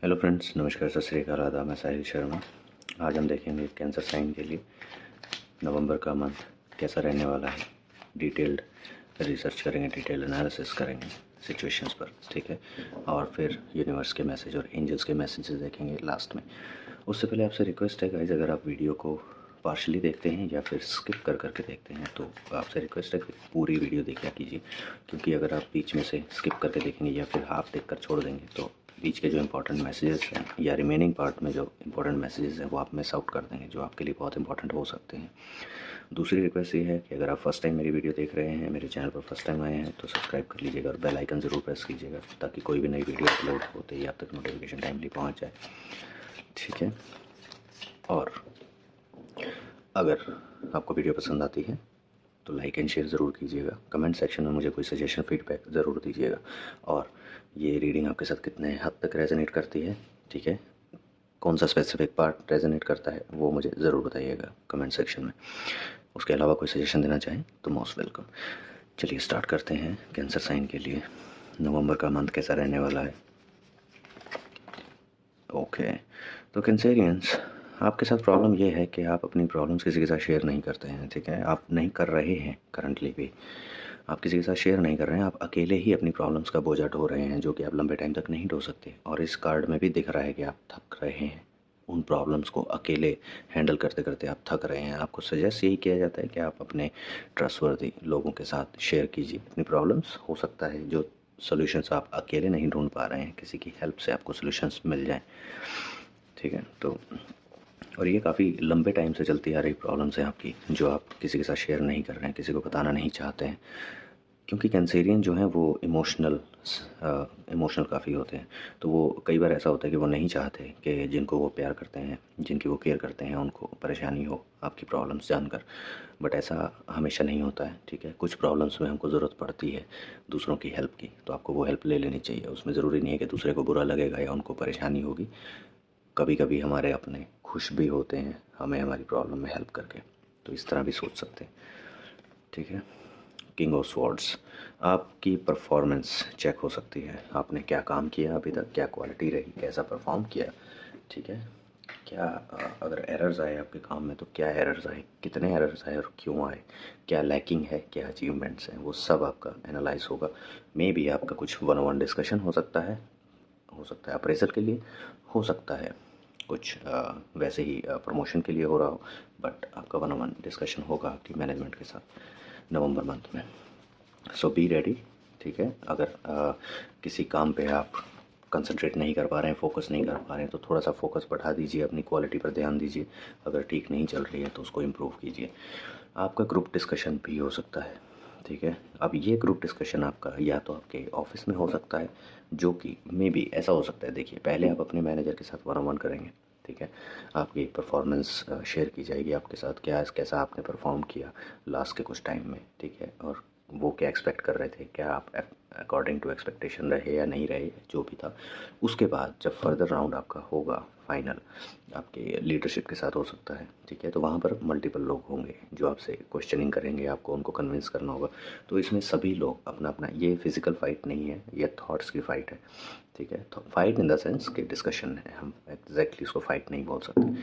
Hello friends, नमस्कार, सत श्री अकाल, आदाब। मैं साहिल शर्मा। आज हम देखेंगे कैंसर साइन के लिए नवंबर का मंथ कैसा रहने वाला है। डिटेल्ड रिसर्च करेंगे, डिटेल्ड एनालिसिस करेंगे सिचुएशंस पर, ठीक है। और फिर यूनिवर्स के मैसेज और एंजल्स के मैसेजेस देखेंगे लास्ट में। उससे पहले आपसे रिक्वेस्ट है गाइस, अगर आप वीडियो को पार्शली देखते हैं या फिर स्किप कर करके देखते हैं तो आपसे रिक्वेस्ट है कि पूरी वीडियो देखा कीजिए, क्योंकि अगर आप बीच में से स्किप करके देखेंगे या फिर हाफ देख कर छोड़ देंगे तो बीच के जो इंपॉर्टेंट मैसेजेस हैं या रिमेनिंग पार्ट में जो इंपॉर्टेंट मैसेजेस हैं वो आप मिस आउट कर देंगे, जो आपके लिए बहुत इंपॉर्टेंट हो सकते हैं। दूसरी रिक्वेस्ट ये है कि अगर आप फर्स्ट टाइम मेरी वीडियो देख रहे हैं, मेरे चैनल पर फर्स्ट टाइम आए हैं, तो सब्सक्राइब कर लीजिएगा और बेल आइकन ज़रूर प्रेस कीजिएगा, ताकि कोई भी नई वीडियो अपलोड होते ही आप तक नोटिफिकेशन टाइमली पहुँच जाए, ठीक है। और अगर आपको वीडियो पसंद आती है तो लाइक एंड शेयर ज़रूर कीजिएगा। कमेंट सेक्शन में मुझे कोई सजेशन फीडबैक ज़रूर दीजिएगा। और ये रीडिंग आपके साथ कितने हद तक रेजोनेट करती है, ठीक है, कौन सा स्पेसिफिक पार्ट रेजोनेट करता है वो मुझे ज़रूर बताइएगा कमेंट सेक्शन में। उसके अलावा कोई सजेशन देना चाहें तो मोस्ट वेलकम। चलिए स्टार्ट करते हैं। कैंसर साइन के लिए नवंबर का मंथ कैसा रहने वाला है। ओके, तो कैंसेरियंस, आपके साथ प्रॉब्लम ये है कि आप अपनी प्रॉब्लम्स किसी के साथ शेयर नहीं करते हैं, ठीक है। आप नहीं कर रहे हैं, करंटली भी आप किसी के साथ शेयर नहीं कर रहे हैं। आप अकेले ही अपनी प्रॉब्लम्स का बोझा ढो रहे हैं, जो कि आप लंबे टाइम तक नहीं ढो सकते। और इस कार्ड में भी दिख रहा है कि आप थक रहे हैं, उन प्रॉब्लम्स को अकेले हैंडल करते करते आप थक रहे हैं। आपको सजेस्ट यही किया जाता है कि आप अपने ट्रस्टवर्दी लोगों के साथ शेयर कीजिए अपनी प्रॉब्लम्स। हो सकता है जो सॉल्यूशंस आप अकेले नहीं ढूंढ पा रहे हैं, किसी की हेल्प से आपको सॉल्यूशंस मिल जाएं, ठीक है। तो और ये काफ़ी लंबे टाइम से चलती आ रही प्रॉब्लम्स है आपकी, जो आप किसी के साथ शेयर नहीं कर रहे हैं, किसी को बताना नहीं चाहते हैं, क्योंकि कैंसेरियन जो हैं वो इमोशनल काफ़ी होते हैं। तो वो कई बार ऐसा होता है कि वो नहीं चाहते कि जिनको वो प्यार करते हैं, जिनकी वो केयर करते हैं, उनको परेशानी हो आपकी प्रॉब्लम्स जानकर। बट ऐसा हमेशा नहीं होता है, ठीक है। कुछ प्रॉब्लम्स में हमको ज़रूरत पड़ती है दूसरों की हेल्प की, तो आपको वो हेल्प ले लेनी चाहिए। उसमें ज़रूरी नहीं है कि दूसरे को बुरा लगेगा या उनको परेशानी होगी। कभी कभी हमारे अपने खुश भी होते हैं हमें हमारी प्रॉब्लम में हेल्प करके, तो इस तरह भी सोच सकते हैं, ठीक है। किंग ऑफ स्वॉर्ड्स, आपकी परफॉर्मेंस चेक हो सकती है। आपने क्या काम किया अभी तक, क्या क्वालिटी रही, कैसा परफॉर्म किया, ठीक है। क्या अगर एरर्स आए आपके काम में तो क्या एरर्स आए, कितने एरर्स आए और क्यों आए, क्या लैकिंग है, क्या अचीवमेंट्स हैं, वो सब आपका एनालाइज होगा। मे बी आपका कुछ वन ऑन वन डिस्कशन हो सकता है, अप्रेजल के लिए, हो सकता है कुछ वैसे ही प्रमोशन के लिए हो रहा हो। बट आपका वन ऑन वन डिस्कशन होगा आपकी मैनेजमेंट के साथ नवंबर मंथ में। सो बी रेडी, ठीक है। अगर किसी काम पे आप कंसंट्रेट नहीं कर पा रहे हैं, फोकस नहीं कर पा रहे हैं, तो थोड़ा सा फोकस बढ़ा दीजिए, अपनी क्वालिटी पर ध्यान दीजिए। अगर ठीक नहीं चल रही है तो उसको इम्प्रूव कीजिए। आपका ग्रुप डिस्कशन भी हो सकता है, ठीक है। अब ये ग्रुप डिस्कशन आपका या तो आपके ऑफिस में हो सकता है, जो कि मे बी ऐसा हो सकता है। देखिए, पहले आप अपने मैनेजर के साथ वन ऑन वन करेंगे, ठीक है। आपकी परफॉर्मेंस शेयर की जाएगी आपके साथ, कैसा आपने परफॉर्म किया लास्ट के कुछ टाइम में, ठीक है। और वो क्या एक्सपेक्ट कर रहे थे, क्या आप अकॉर्डिंग टू एक्सपेक्टेशन रहे या नहीं रहे, जो भी था। उसके बाद जब फर्दर राउंड आपका होगा फाइनल, आपके लीडरशिप के साथ हो सकता है, ठीक है। तो वहाँ पर मल्टीपल लोग होंगे जो आपसे क्वेश्चनिंग करेंगे, आपको उनको कन्विंस करना होगा। तो इसमें सभी लोग अपना अपना, ये फिजिकल फाइट नहीं है, ये थॉट्स की फ़ाइट है, ठीक है। तो फाइट इन द सेंस कि डिस्कशन है, हम एग्जैक्टली उसको फाइट नहीं बोल सकते,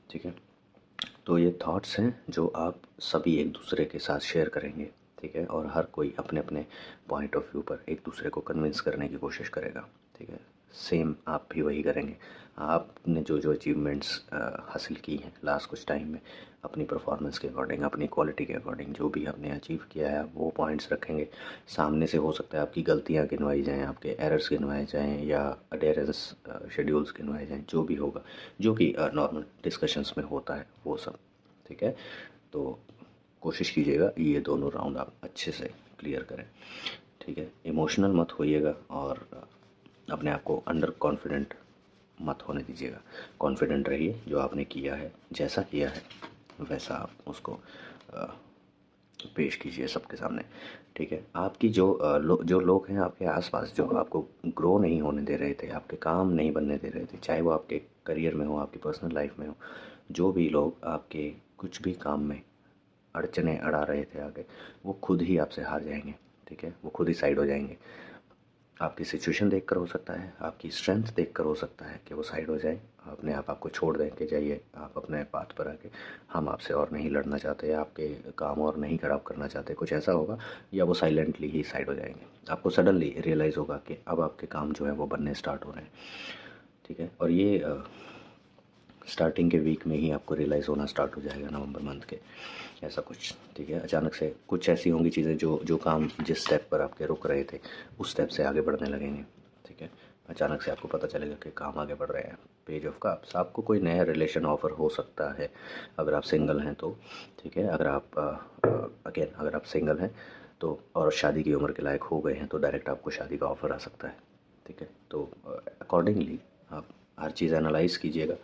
ठीक है। तो ये थॉट्स हैं जो आप सभी एक दूसरे के साथ शेयर करेंगे, ठीक है। और हर कोई अपने अपने पॉइंट ऑफ व्यू पर एक दूसरे को कन्विंस करने की कोशिश करेगा, ठीक है। सेम आप भी वही करेंगे। आपने जो जो अचीवमेंट्स हासिल की हैं लास्ट कुछ टाइम में, अपनी परफॉर्मेंस के अकॉर्डिंग, अपनी क्वालिटी के अकॉर्डिंग, जो भी आपने अचीव किया है, आप वो पॉइंट्स रखेंगे सामने से। हो सकता है आपकी गलतियाँ गिनवाई जाएँ, आपके एरर्स गिनवाए जाएँ या अडेरेंस शेड्यूल्स गिनवाए जाएँ, जो भी होगा, जो कि नॉर्मल डिस्कशंस में होता है वो सब, ठीक है। तो कोशिश कीजिएगा ये दोनों राउंड आप अच्छे से क्लियर करें, ठीक है। इमोशनल मत होइएगा और अपने आप को अंडर कॉन्फिडेंट मत होने दीजिएगा। कॉन्फिडेंट रहिए, जो आपने किया है, जैसा किया है वैसा आप उसको पेश कीजिए सबके सामने, ठीक है। आपकी जो लोग हैं आपके आसपास, जो आपको ग्रो नहीं होने दे रहे थे, आपके काम नहीं बनने दे रहे थे, चाहे वो आपके करियर में हो, आपकी पर्सनल लाइफ में हो, जो भी लोग आपके कुछ भी काम में अड़चने अड़ा रहे थे आगे, वो खुद ही आपसे हार जाएंगे, ठीक है। वो खुद ही साइड हो जाएंगे। आपकी सिचुएशन देखकर हो सकता है, आपकी स्ट्रेंथ देखकर हो सकता है कि वो साइड हो जाए, अपने आप आपको छोड़ दें कि जाइए आप अपने पाथ पर आके, हम आपसे और नहीं लड़ना चाहते, आपके काम और नहीं ख़राब करना चाहते, कुछ ऐसा होगा। या वो साइलेंटली ही साइड हो जाएंगे। आपको सडनली रियलाइज़ होगा कि अब आपके काम जो है वो बनने स्टार्ट हो रहे हैं, ठीक है। और ये स्टार्टिंग के वीक में ही आपको रियलाइज़ होना स्टार्ट हो जाएगा, नवंबर मंथ के, ऐसा कुछ, ठीक है। अचानक से कुछ ऐसी होंगी चीज़ें जो जो काम जिस स्टेप पर आपके रुक रहे थे उस स्टेप से आगे बढ़ने लगेंगे, ठीक है। अचानक से आपको पता चलेगा कि काम आगे बढ़ रहे हैं। पेज ऑफ कप्स, आपको कोई नया रिलेशन ऑफर हो सकता है अगर आप सिंगल हैं तो, ठीक है। अगर आप अगेन अगर आप सिंगल हैं तो और शादी की उम्र के लायक हो गए हैं तो डायरेक्ट आपको शादी का ऑफ़र आ सकता है, ठीक है। तो अकॉर्डिंगली आप हर चीज़ एनालाइज़ कीजिएगा।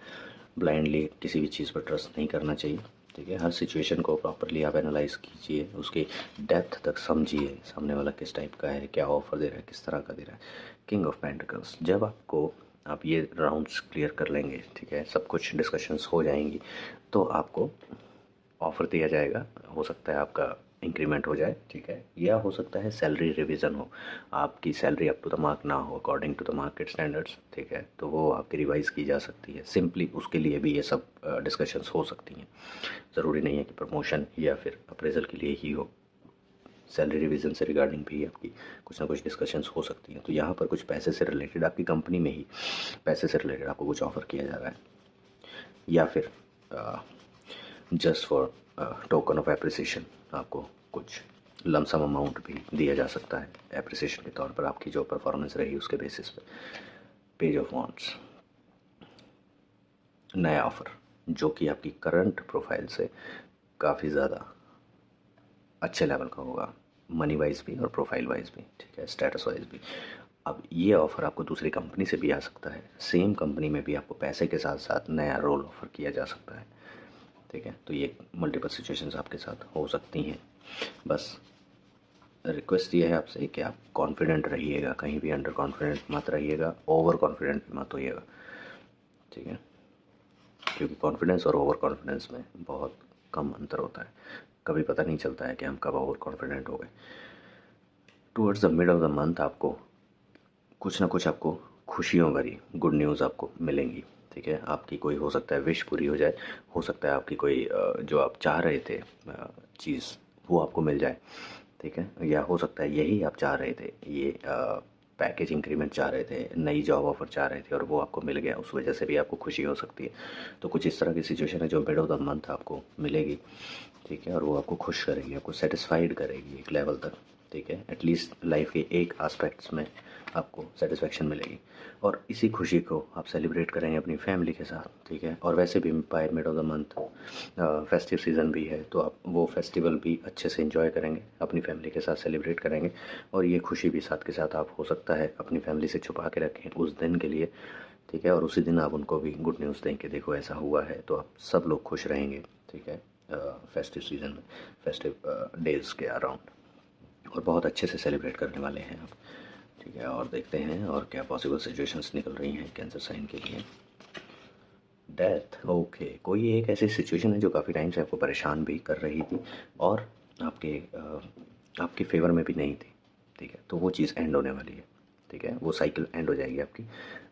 ब्लाइंडली किसी भी चीज़ पर ट्रस्ट नहीं करना चाहिए, ठीक है। हर सिचुएशन को प्रॉपरली आप एनालाइज़ कीजिए, उसकी डेप्थ तक समझिए, सामने वाला किस टाइप का है, क्या ऑफ़र दे रहा है, किस तरह का दे रहा है। किंग ऑफ पेंटिकल्स, जब आप ये राउंड्स क्लियर कर लेंगे, ठीक है, सब कुछ डिस्कशंस हो जाएंगी, तो आपको ऑफ़र दिया जाएगा। हो सकता है आपका इंक्रीमेंट हो जाए, ठीक है, या हो सकता है सैलरी रिवीजन हो, आपकी salary up to the mark ना हो according to the market standards, ठीक है, तो वो आपकी रिवाइज़ की जा सकती है। सिंपली उसके लिए भी ये सब डिस्कशंस हो सकती हैं। ज़रूरी नहीं है कि प्रमोशन या फिर अप्रेजल के लिए ही हो, सैलरी रिवीजन से रिगार्डिंग भी आपकी कुछ ना कुछ डिस्कशंस हो सकती हैं। तो यहाँ पर कुछ पैसे से रिलेटेड, आपकी कंपनी में ही पैसे से रिलेटेड आपको कुछ ऑफ़र किया जा रहा है, या फिर just for token of appreciation आपको कुछ लमसम अमाउंट भी दिया जा सकता है एप्रिसिएशन के तौर पर, आपकी जो परफॉर्मेंस रही उसके बेसिस पे। पेज ऑफ वांड्स, नया ऑफ़र जो कि आपकी करंट प्रोफाइल से काफ़ी ज़्यादा अच्छे लेवल का होगा, मनी वाइज भी और प्रोफाइल वाइज भी, ठीक है, स्टेटस वाइज भी। अब ये ऑफ़र आपको दूसरी कंपनी से भी आ सकता है, सेम कंपनी में भी आपको पैसे के साथ साथ नया रोल ऑफ़र किया जा सकता है, ठीक है। तो ये मल्टीपल सिचुएशंस आपके साथ हो सकती हैं। बस रिक्वेस्ट ये है आपसे कि आप कॉन्फिडेंट रहिएगा, कहीं भी अंडर कॉन्फिडेंट मत रहिएगा, ओवर कॉन्फिडेंट भी मत होइएगा, ठीक है, क्योंकि कॉन्फिडेंस और ओवर कॉन्फिडेंस में बहुत कम अंतर होता है। कभी पता नहीं चलता है कि हम कब ओवर कॉन्फिडेंट हो गए। Towards the mid of the month आपको कुछ ना कुछ आपको खुशियों भरी गुड न्यूज़ आपको मिलेंगी, ठीक है। आपकी कोई हो सकता है विश पूरी हो जाए, हो सकता है आपकी कोई जो आप चाह रहे थे चीज़ वो आपको मिल जाए, ठीक है, या हो सकता है यही आप चाह रहे थे, ये पैकेज इंक्रीमेंट चाह रहे थे, नई जॉब ऑफर चाह रहे थे और वो आपको मिल गया, उस वजह से भी आपको खुशी हो सकती है। तो कुछ इस तरह की सिचुएशन है जो मिड ऑफ द मंथ आपको मिलेगी, ठीक है, और वो आपको खुश करेगी, आपको सेटिस्फाइड करेगी एक लेवल तक, ठीक है। एटलीस्ट लाइफ के एक एस्पेक्ट्स में आपको सेटिस्फेक्शन मिलेगी और इसी खुशी को आप सेलिब्रेट करेंगे अपनी फैमिली के साथ, ठीक है। और वैसे भी by mid of the month festive season भी है, तो आप वो फेस्टिवल भी अच्छे से एंजॉय करेंगे, अपनी फैमिली के साथ सेलिब्रेट करेंगे। और ये खुशी भी साथ के साथ आप हो सकता है अपनी फैमिली से छुपा के रखें उस दिन के लिए, ठीक है, और उसी दिन आप उनको भी गुड न्यूज़ दें कि देखो ऐसा हुआ है, तो आप सब लोग खुश रहेंगे, ठीक है, फेस्टिव सीज़न में, फेस्टिव डेज़ के अराउंड, और बहुत अच्छे से सेलिब्रेट करने वाले हैं आप, ठीक है। और देखते हैं और क्या पॉसिबल सिचुएशंस निकल रही हैं कैंसर साइन के लिए। डेथ, ओके, कोई एक ऐसी सिचुएशन है जो काफ़ी टाइम से आपको परेशान भी कर रही थी और आपके फेवर में भी नहीं थी, ठीक है, तो वो चीज़ एंड होने वाली है, ठीक है, वो साइकिल एंड हो जाएगी आपकी,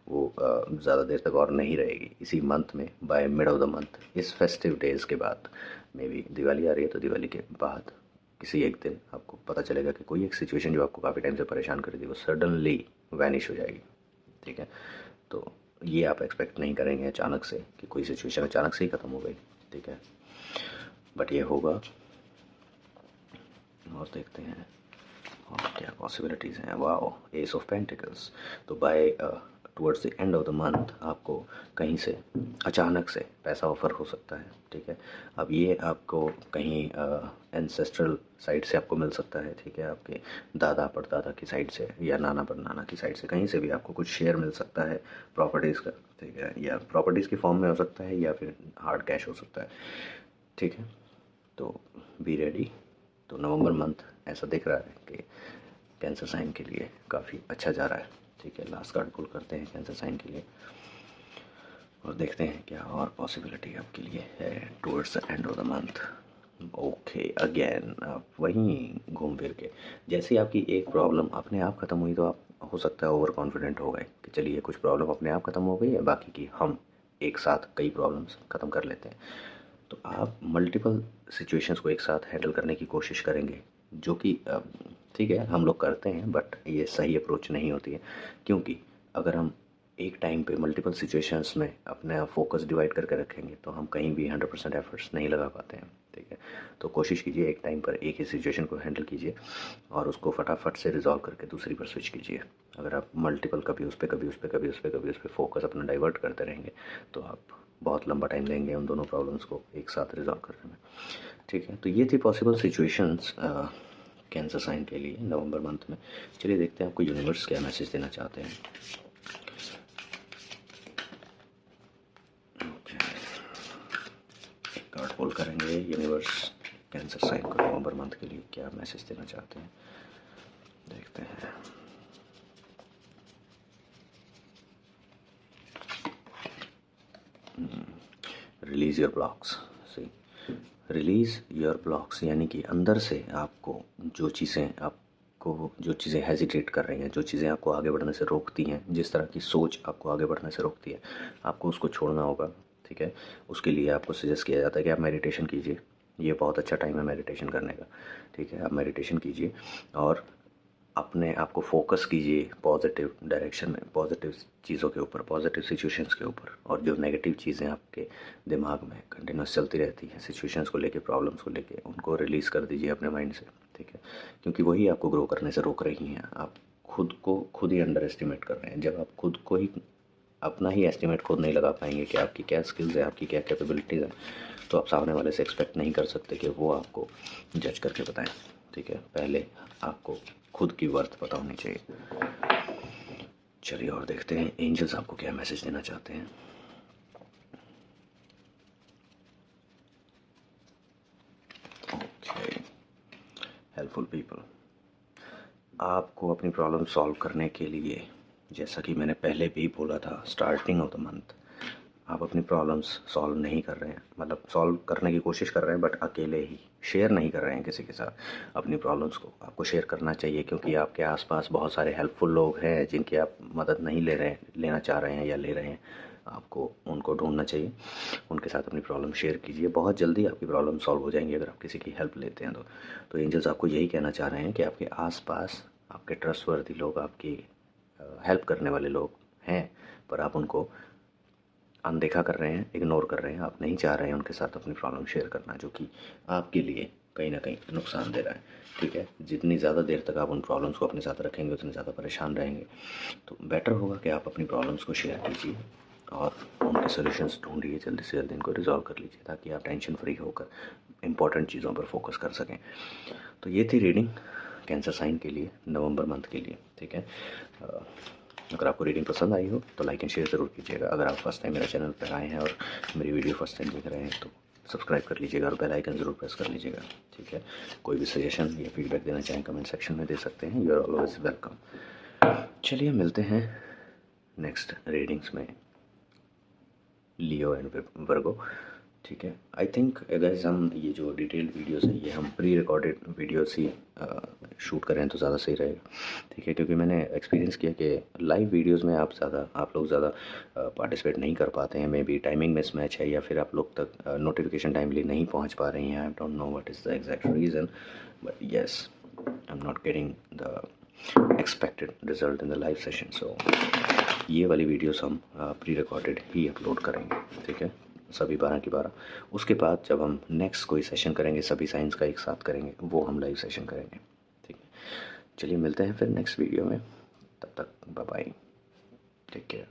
वो ज़्यादा देर तक और नहीं रहेगी। इसी मंथ में by mid of the month, इस फेस्टिव डेज़ के बाद, मे बी दिवाली आ रही है तो दिवाली के बाद किसी एक दिन आपको पता चलेगा कि कोई एक सिचुएशन जो आपको काफ़ी टाइम से परेशान कर रही थी वो सडनली वैनिश हो जाएगी, ठीक है। तो ये आप एक्सपेक्ट नहीं करेंगे अचानक से कि कोई सिचुएशन अचानक से ही ख़त्म हो गई, ठीक है, बट ये होगा। और देखते हैं और क्या पॉसिबिलिटीज़ हैं। वाओ, एस ऑफ पेंटिकल्स, तो by towards the end of the month आपको कहीं से अचानक से पैसा ऑफर हो सकता है, ठीक है। अब ये आपको कहीं एंसेस्ट्रल साइड से आपको मिल सकता है, ठीक है, आपके दादा परदादा की साइड से या नाना परनाना की साइड से, कहीं से भी आपको कुछ शेयर मिल सकता है प्रॉपर्टीज़ का, ठीक है, या प्रॉपर्टीज़ की फॉर्म में हो सकता है या फिर हार्ड कैश हो सकता है, ठीक है। तो बी रेडी। तो नवंबर मंथ ऐसा दिख रहा है कि कैंसर साइन के लिए काफ़ी अच्छा जा रहा है, ठीक है। लास्ट कार्ड पुल करते हैं कैंसर साइन के लिए और देखते हैं क्या और पॉसिबिलिटी आपके लिए है towards the end of the month. Okay, again आप वहीं घूम फिर के, जैसे आपकी एक प्रॉब्लम अपने आप ख़त्म हुई तो आप हो सकता है ओवर कॉन्फिडेंट हो गए कि चलिए कुछ प्रॉब्लम अपने आप ख़त्म हो गई है, बाकी की हम एक साथ कई प्रॉब्लम्स ख़त्म कर लेते हैं। तो आप मल्टीपल सिचुएशंस को एक साथ हैंडल करने की कोशिश करेंगे, जो कि ठीक है हम लोग करते हैं, बट ये सही अप्रोच नहीं होती है। क्योंकि अगर हम एक टाइम पे मल्टीपल सिचुएशंस में अपना फोकस डिवाइड करके रखेंगे तो हम कहीं भी 100% एफर्ट्स नहीं लगा पाते हैं, ठीक है। तो कोशिश कीजिए एक टाइम पर एक ही सिचुएशन को हैंडल कीजिए और उसको फटाफट से रिजॉल्व करके दूसरी पर स्विच कीजिए। अगर आप मल्टीपल कभी उस पर कभी उस पर कभी उस पर कभी उस पर फोकस अपना डाइवर्ट करते रहेंगे तो आप बहुत लंबा टाइम लेंगे उन दोनों प्रॉब्लम्स को एक साथ रिजॉल्व करने में, ठीक है। तो ये थी पॉसिबल सिचुएशंस कैंसर साइन के लिए नवंबर मंथ में। चलिए देखते हैं आपको यूनिवर्स क्या मैसेज देना चाहते हैं। एक कार्ड पुल करेंगे, यूनिवर्स कैंसर साइन को नवंबर मंथ के लिए क्या मैसेज देना चाहते हैं, देखते हैं। Release your blocks. See, release your blocks यानी कि अंदर से आपको जो चीज़ें हेजिटेट कर रही हैं, जो चीज़ें आपको आगे बढ़ने से रोकती हैं, जिस तरह की सोच आपको आगे बढ़ने से रोकती है, आपको उसको छोड़ना होगा, ठीक है। उसके लिए आपको सजेस्ट किया जाता है कि आप मेडिटेशन कीजिए। ये बहुत अच्छा टाइम है मेडिटेशन करने का, ठीक है। आप मेडिटेशन कीजिए और अपने आप को फोकस कीजिए पॉजिटिव डायरेक्शन में, पॉजिटिव चीज़ों के ऊपर, पॉजिटिव सिचुएशंस के ऊपर। और जो नेगेटिव चीज़ें आपके दिमाग में कंटिन्यूस चलती रहती हैं सिचुएशंस को लेके, प्रॉब्लम्स को लेके, उनको रिलीज़ कर दीजिए अपने माइंड से, ठीक है। क्योंकि वही आपको ग्रो करने से रोक रही हैं। आप खुद को खुद ही अंडर एस्टिमेट कर रहे हैं। जब आप खुद को ही अपना ही एस्टिमेट खुद नहीं लगा पाएंगे कि आपकी क्या स्किल्स है, आपकी क्या कैपेबिलिटीज़ हैं, तो आप सामने वाले से एक्सपेक्ट नहीं कर सकते कि वो आपको जज करके बताएं, ठीक है। पहले आपको खुद की वर्थ पता होनी चाहिए। चलिए और देखते हैं एंजल्स आपको क्या मैसेज देना चाहते हैं। Okay, helpful people. आपको अपनी प्रॉब्लम सॉल्व करने के लिए, जैसा कि मैंने पहले भी बोला था स्टार्टिंग ऑफ द मंथ, आप अपनी प्रॉब्लम्स सॉल्व नहीं कर रहे हैं, मतलब सॉल्व करने की कोशिश कर रहे हैं बट अकेले ही, शेयर नहीं कर रहे हैं किसी के साथ अपनी प्रॉब्लम्स को। आपको शेयर करना चाहिए क्योंकि आपके आसपास बहुत सारे हेल्पफुल लोग हैं जिनकी आप मदद नहीं लेना चाह रहे हैं या ले रहे हैं। आपको उनको ढूंढना चाहिए, उनके साथ अपनी प्रॉब्लम शेयर कीजिए। बहुत जल्दी आपकी प्रॉब्लम सॉल्व हो जाएंगी अगर आप किसी की हेल्प लेते हैं तो एंजल्स आपको यही कहना चाह रहे हैं कि आपके आसपास आपके ट्रस्टवर्दी लोग, आपकी हेल्प करने वाले लोग हैं, पर आप उनको अनदेखा कर रहे हैं, इग्नोर कर रहे हैं। आप नहीं चाह रहे हैं उनके साथ अपनी प्रॉब्लम शेयर करना, जो कि आपके लिए कहीं ना कहीं नुकसान दे रहा है, ठीक है। जितनी ज़्यादा देर तक आप उन प्रॉब्लम्स को अपने साथ रखेंगे उतने ज़्यादा परेशान रहेंगे। तो बेटर होगा कि आप अपनी प्रॉब्लम्स को शेयर कीजिए और उनके सोल्यूशंस ढूंढिए, जल्दी से जल्दी इनको रिजॉल्व कर लीजिए ताकि आप टेंशन फ्री होकर इंपॉर्टेंट चीज़ों पर फोकस कर सकें। तो ये थी रीडिंग कैंसर साइन के लिए नवंबर मंथ के लिए, ठीक है। अगर आपको रीडिंग पसंद आई हो तो लाइक एंड शेयर ज़रूर कीजिएगा। अगर आप फर्स्ट टाइम मेरे चैनल पर आए हैं और मेरी वीडियो फर्स्ट टाइम देख रहे हैं तो सब्सक्राइब कर लीजिएगा और बेल आइकन ज़रूर प्रेस कर लीजिएगा, ठीक है। कोई भी सजेशन या फीडबैक देना चाहें कमेंट सेक्शन में दे सकते हैं, यू आर ऑलवेज वेलकम। चलिए मिलते हैं नेक्स्ट रीडिंग्स में, लियो एंड वर्गो, ठीक है। आई थिंक गाइस हम ये जो डिटेल्ड वीडियोस हैं ये हम प्री रिकॉर्डेड वीडियोस ही शूट करें तो ज़्यादा सही रहेगा, ठीक है। क्योंकि मैंने एक्सपीरियंस किया कि लाइव वीडियोस में आप लोग ज़्यादा पार्टिसिपेट नहीं कर पाते हैं। मे बी टाइमिंग मिसमैच है या फिर आप लोग तक नोटिफिकेशन टाइमली नहीं पहुंच पा रही हैं। I don't know what is the exact reason, but yes I am not getting the expected result in the live session. So ये वाली वीडियोस हम प्री रिकॉर्डेड ही अपलोड करेंगे, ठीक है, सभी 12 की 12। उसके बाद जब हम नेक्स्ट कोई सेशन करेंगे सभी साइंस का एक साथ करेंगे, वो हम लाइव सेशन करेंगे, ठीक है। चलिए मिलते हैं फिर नेक्स्ट वीडियो में, तब तक बाय बाय, टेक केयर।